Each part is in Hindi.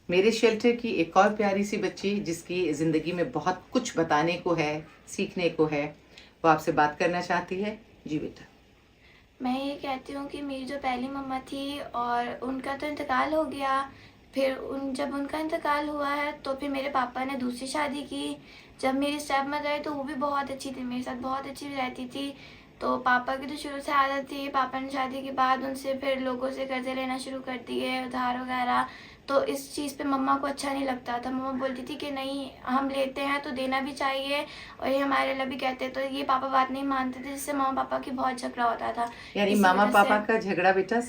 मेरे शेल्टर की एक और प्यारी सी बच्ची जिसकी ज़िंदगी में बहुत कुछ बताने को है, सीखने को है, वो आपसे बात करना चाहती है। जी बेटा। मैं ये कहती हूँ कि मेरी जो पहली मम्मा थी और उनका तो इंतकाल हो गया। फिर जब उनका इंतकाल हुआ है तो फिर मेरे पापा ने दूसरी शादी की। जब मेरी स्टेप मदर आई तो वो भी बहुत अच्छी थी, मेरे साथ बहुत अच्छी रहती थी। तो पापा की तो शुरू से आदत थी, पापा ने शादी के बाद उनसे फिर लोगों से कर्जे लेना शुरू कर दिए, उधार वगैरह। तो इस चीज़ पे मम्मा को अच्छा नहीं लगता था। मम्मा बोलती थी कि नहीं, हम लेते हैं तो देना भी चाहिए, और ये हमारे अल्लाह भी कहते हैं। तो ये पापा बात नहीं मानते थे, जिससे मम्मा पापा की बहुत झगड़ा होता था। यानी इसी मामा वजह से पापा का झगड़ा बेटा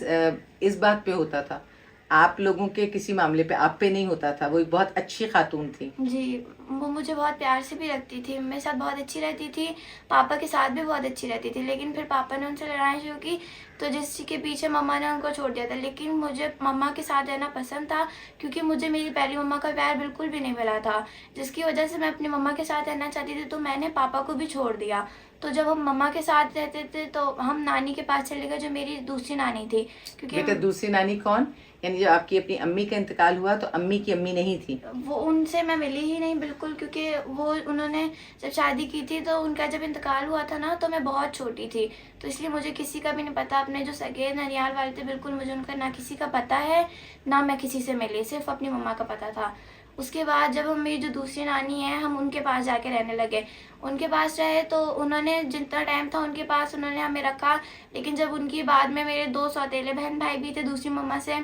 इस बात पे होता था, आप लोगों के किसी मामले पे आप पे नहीं होता था। वो एक बहुत अच्छी खातून थी। जी, वो मुझे बहुत प्यार से भी रखती थी, मेरे साथ बहुत अच्छी रहती थी, पापा के साथ भी बहुत अच्छी रहती थी। लेकिन फिर पापा ने उनसे लड़ाई शुरू की, तो जिसके पीछे मम्मा ने उनको छोड़ दिया था। लेकिन मुझे मम्मा के साथ रहना पसंद था, क्योंकि मुझे मेरी पहली मम्मा का प्यार बिल्कुल भी नहीं मिला था, जिसकी वजह से मैं अपनी मम्मा के साथ रहना चाहती थी। तो मैंने पापा को भी छोड़ दिया। तो जब हम मम्मा के साथ रहते थे तो हम नानी के पास चले गए, जो मेरी दूसरी नानी थी, क्योंकि बेटा दूसरी नानी कौन? यानी जब आपकी अपनी अम्मी का इंतकाल हुआ तो अम्मी की अम्मी नहीं थी? वो उनसे मैं मिली ही नहीं बिल्कुल, क्योंकि वो उन्होंने जब शादी की थी तो उनका जब इंतकाल हुआ था ना, तो मैं बहुत छोटी थी। तो इसलिए मुझे किसी का भी नहीं पता। अपने जो सगे ननियाल वाले थे, बिल्कुल मुझे उनका ना किसी का पता है, ना मैं किसी से मिली, सिर्फ अपनी मम्मा का पता था। उसके बाद जब हम मेरी जो दूसरी नानी है, हम उनके पास जाके रहने लगे। उनके पास रहे तो उन्होंने जितना टाइम था उनके पास उन्होंने हमें रखा। लेकिन जब उनकी बाद में मेरे दो सौतेले बहन भाई भी थे दूसरी मम्मा से,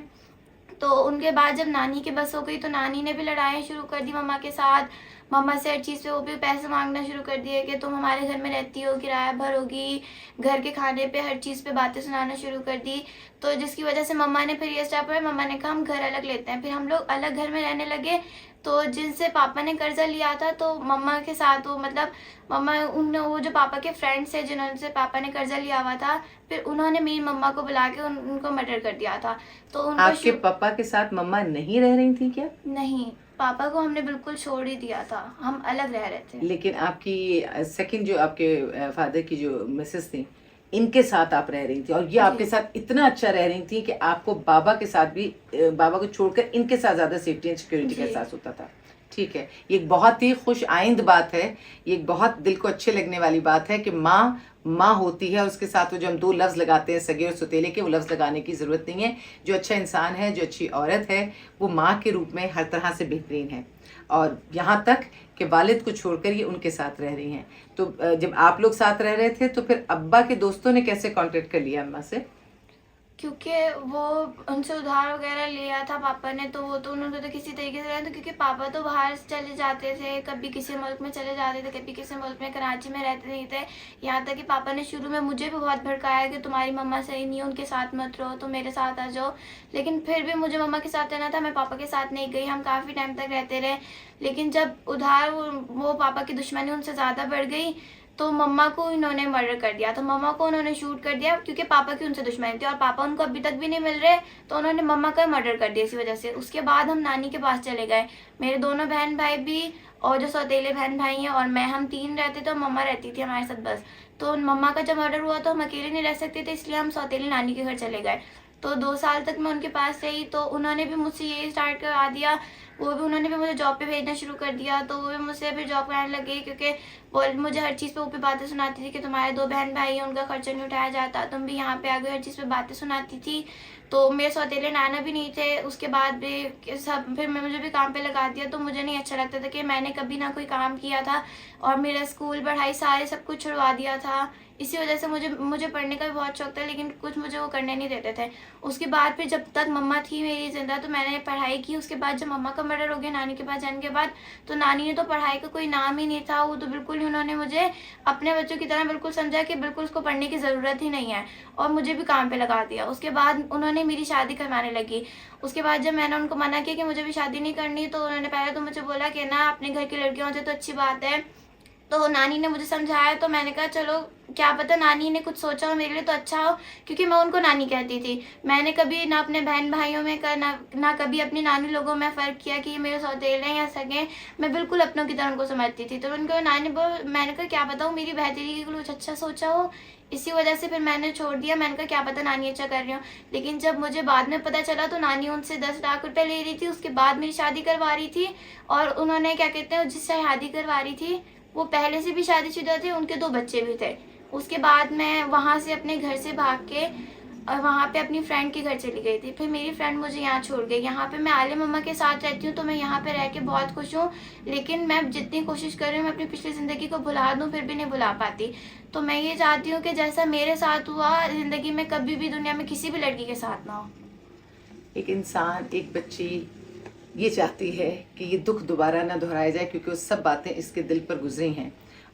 तो उनके बाद जब नानी की बस हो गई तो नानी ने भी लड़ाइयाँ शुरू कर दी मम्मा के साथ। मम्मा से हर चीज़ पे वो भी पैसे मांगना शुरू कर दिए कि तुम हमारे घर में रहती हो, किराया भरोगी, घर के खाने पे हर चीज़ पे बातें सुनाना शुरू कर दी। तो जिसकी वजह से मम्मा ने फिर ये स्टेप उठाया, मम्मा ने कहा हम घर अलग लेते हैं। फिर हम लोग अलग घर में रहने लगे। तो जिनसे पापा ने कर्जा लिया था, तो मम्मा के साथ वो मतलब मम्मा उन वो जो पापा के फ्रेंड्स है जिन्होंने पापा ने कर्जा लिया हुआ था, फिर उन्होंने मेरी मम्मा को बुला के उनको मर्डर कर दिया था। तो उनको आपके पापा के साथ मम्मा नहीं रह रही थी क्या? नहीं, पापा को हमने बिल्कुल छोड़ ही दिया था, हम अलग रह रहे थे। लेकिन आपकी सेकंड जो आपके फादर की जो मिसेस थी, इनके साथ आप रह रही थी और ये जी, आपके साथ इतना अच्छा रह रही थी कि आपको बाबा के साथ भी बाबा को छोड़कर इनके साथ ज़्यादा सेफ्टी एंड सिक्योरिटी का जी, एहसास होता था। ठीक है, ये एक बहुत ही खुश आइंद बात है। ये एक बहुत दिल को अच्छे लगने वाली बात है कि माँ माँ होती है और उसके साथ वो जो हम दो लफ्ज़ लगाते हैं सगे और सौतेले के, वो लफ्ज़ लगाने की ज़रूरत नहीं है। जो अच्छा इंसान है, जो अच्छी औरत है, वो माँ के रूप में हर तरह से बेहतरीन है। और यहाँ तक कि वालिद को छोड़कर ये उनके साथ रह रही हैं। तो जब आप लोग साथ रह रहे थे तो फिर अब्बा के दोस्तों ने कैसे कांटेक्ट कर लिया अम्मा से? क्योंकि वो उनसे उधार वगैरह लिया था पापा ने, तो वो तो उन्होंने तो किसी तरीके से लिया था, क्योंकि पापा तो बाहर चले जाते थे, कभी किसी मुल्क में चले जाते थे, कभी किसी मुल्क में, कराची में रहते नहीं थे। यहाँ तक कि पापा ने शुरू में मुझे भी बहुत भड़काया कि तुम्हारी मम्मा सही नहीं है, उनके साथ मत रहो, तुम मेरे साथ आ जाओ। लेकिन फिर भी मुझे मम्मा के साथ रहना था, मैं पापा के साथ नहीं गई, हम काफ़ी टाइम तक रहते रहे। लेकिन जब उधार वो पापा की दुश्मनी उनसे ज़्यादा बढ़ गई, तो मम्मा को इन्होंने मर्डर कर दिया। तो मम्मा को उन्होंने शूट कर दिया, क्योंकि पापा की उनसे दुश्मनी थी और पापा उनको अभी तक भी नहीं मिल रहे। तो उन्होंने मम्मा का मर्डर कर दिया इसी वजह से। उसके बाद हम नानी के पास चले गए, मेरे दोनों बहन भाई भी, और जो सौतेले बहन भाई हैं और मैं, हम तीन रहते थे और मम्मा रहती थी हमारे साथ बस। तो मम्मा का जब मर्डर हुआ तो हम अकेले नहीं रह सकते थे, इसलिए हम सौतेली नानी के घर चले गए। तो 2 साल तक मैं उनके पास रही। तो उन्होंने भी मुझसे यही स्टार्ट करा दिया, उन्होंने भी मुझे जॉब पे भेजना शुरू कर दिया। तो वो भी मुझसे फिर जॉब कराने लगे, क्योंकि वो मुझे हर चीज़ पे वो पे बातें सुनाती थी कि तुम्हारे दो बहन भाई हैं, उनका खर्चा नहीं उठाया जाता, तुम भी यहाँ पे आ गए, हर चीज़ पे बातें सुनाती थी। तो मेरे सौतेले नाना भी नहीं थे। उसके बाद भी सब फिर मैं मुझे भी काम पे लगा दिया। तो मुझे नहीं अच्छा लगता था कि मैंने कभी ना कोई काम किया था, और मेरा स्कूल पढ़ाई सारे सब कुछ छुड़वा दिया था। इसी वजह से मुझे मुझे पढ़ने का भी बहुत शौक था, लेकिन कुछ मुझे वो करने नहीं देते थे। उसके बाद फिर जब तक मम्मा थी मेरी ज़िंदा, तो मैंने पढ़ाई की। उसके बाद जब मम्मा का मर्डर हो गया नानी के पास जाने के बाद, तो नानी ने तो पढ़ाई का कोई नाम ही नहीं था। वो तो बिल्कुल ही उन्होंने मुझे अपने बच्चों की तरह बिल्कुल समझा कि बिल्कुल उसको पढ़ने की ज़रूरत ही नहीं है, और मुझे भी काम पे लगा दिया। उसके बाद उन्होंने मेरी शादी करवाने लगी। उसके बाद जब मैंने उनको मना किया कि मुझे भी शादी नहीं करनी, तो उन्होंने पहले तो मुझे बोला कि ना, अपने घर की लड़कियां होती तो अच्छी बात है। तो नानी ने मुझे समझाया, तो मैंने कहा चलो क्या पता नानी ने कुछ सोचा हो मेरे लिए तो अच्छा हो, क्योंकि मैं उनको नानी कहती थी। मैंने कभी ना अपने बहन भाइयों में ना कभी अपनी नानी लोगों में फ़र्क किया कि ये मेरे सौतेले हैं या सगे हैं। मैं बिल्कुल अपनों की तरह उनको समझती थी। तो उनको नानी मैंने कहा क्या पता वो मेरी बेहतरी के लिए कुछ अच्छा सोचा हो, इसी वजह से फिर मैंने छोड़ दिया। मैंने कहा क्या पता नानी अच्छा कर रही हो। लेकिन जब मुझे बाद में पता चला तो नानी उनसे 10 लाख रुपए ले रही थी, उसके बाद मेरी शादी करवा रही थी। और उन्होंने क्या कहते हैं, जिससे शादी करवा रही थी वो पहले से भी शादीशुदा थे, उनके 2 बच्चे भी थे। उसके बाद मैं वहाँ से अपने घर से भाग के और वहाँ पे अपनी फ्रेंड के घर चली गई थी। फिर मेरी फ्रेंड मुझे यहाँ छोड़ गई। यहाँ पे मैं आलिया मम्मा के साथ रहती हूँ, तो मैं यहाँ पे रह के बहुत खुश हूँ। लेकिन मैं जितनी कोशिश कर रही हूँ मैं अपनी पिछली ज़िंदगी को भुला दूँ, फिर भी नहीं भुला पाती। तो मैं ये चाहती हूँ कि जैसा मेरे साथ हुआ ज़िंदगी में कभी भी दुनिया में किसी भी लड़की के साथ ना हो। एक इंसान, एक बच्ची ये चाहती है कि ये दुख दोबारा ना दोहराया जाए, क्योंकि वो सब बातें इसके दिल पर गुजरी हैं।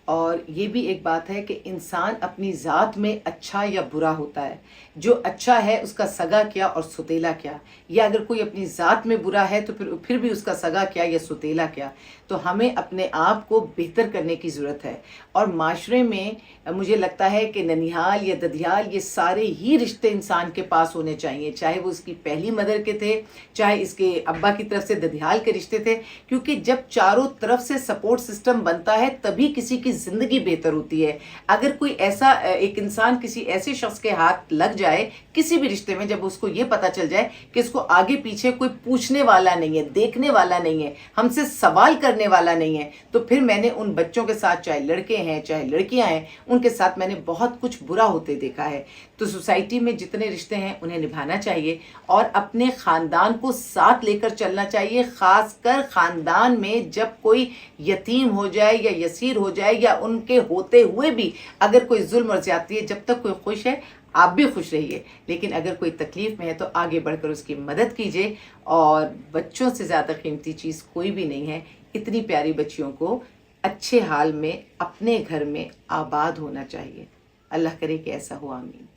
और ये भी एक बात है कि इंसान अपनी ज़ात में अच्छा या बुरा होता है। जो अच्छा है उसका सगा क्या और सुतेला क्या, या अगर कोई अपनी ज़ात में बुरा है तो फिर भी उसका सगा क्या या सुतेला क्या। तो हमें अपने आप को बेहतर करने की ज़रूरत है। और माशरे में मुझे लगता है कि ननिहाल या ददियाल ये सारे ही रिश्ते इंसान के पास होने चाहिए, चाहे वो उसकी पहली मदर के थे, चाहे इसके अब्बा की तरफ से ददियाल के रिश्ते थे। क्योंकि जब चारों तरफ से सपोर्ट सिस्टम बनता है तभी किसी की ज़िंदगी बेहतर होती है। अगर कोई ऐसा एक इंसान किसी ऐसे शख्स के हाथ लग जाए किसी भी रिश्ते में, जब उसको ये पता चल जाए कि इसको आगे पीछे कोई पूछने वाला नहीं है, देखने वाला नहीं है, हमसे सवाल करने वाला नहीं है, तो फिर मैंने उन बच्चों के साथ, चाहे लड़के हैं चाहे लड़कियां हैं, उनके साथ मैंने बहुत कुछ बुरा होते देखा है। तो सोसाइटी में जितने रिश्ते हैं उन्हें निभाना चाहिए और अपने ख़ानदान को साथ लेकर चलना चाहिए। ख़ासकर ख़ानदान में जब कोई यतीम हो जाए या यसीर हो जाए, या उनके होते हुए भी अगर कोई जुल्म और ज़्यादती है, जब तक कोई खुश है आप भी खुश रहिए, लेकिन अगर कोई तकलीफ़ में है तो आगे बढ़कर उसकी मदद कीजिए। और बच्चों से ज़्यादा कीमती चीज़ कोई भी नहीं है। इतनी प्यारी बच्चियों को अच्छे हाल में अपने घर में आबाद होना चाहिए। अल्लाह करे कि ऐसा हो, आमीन।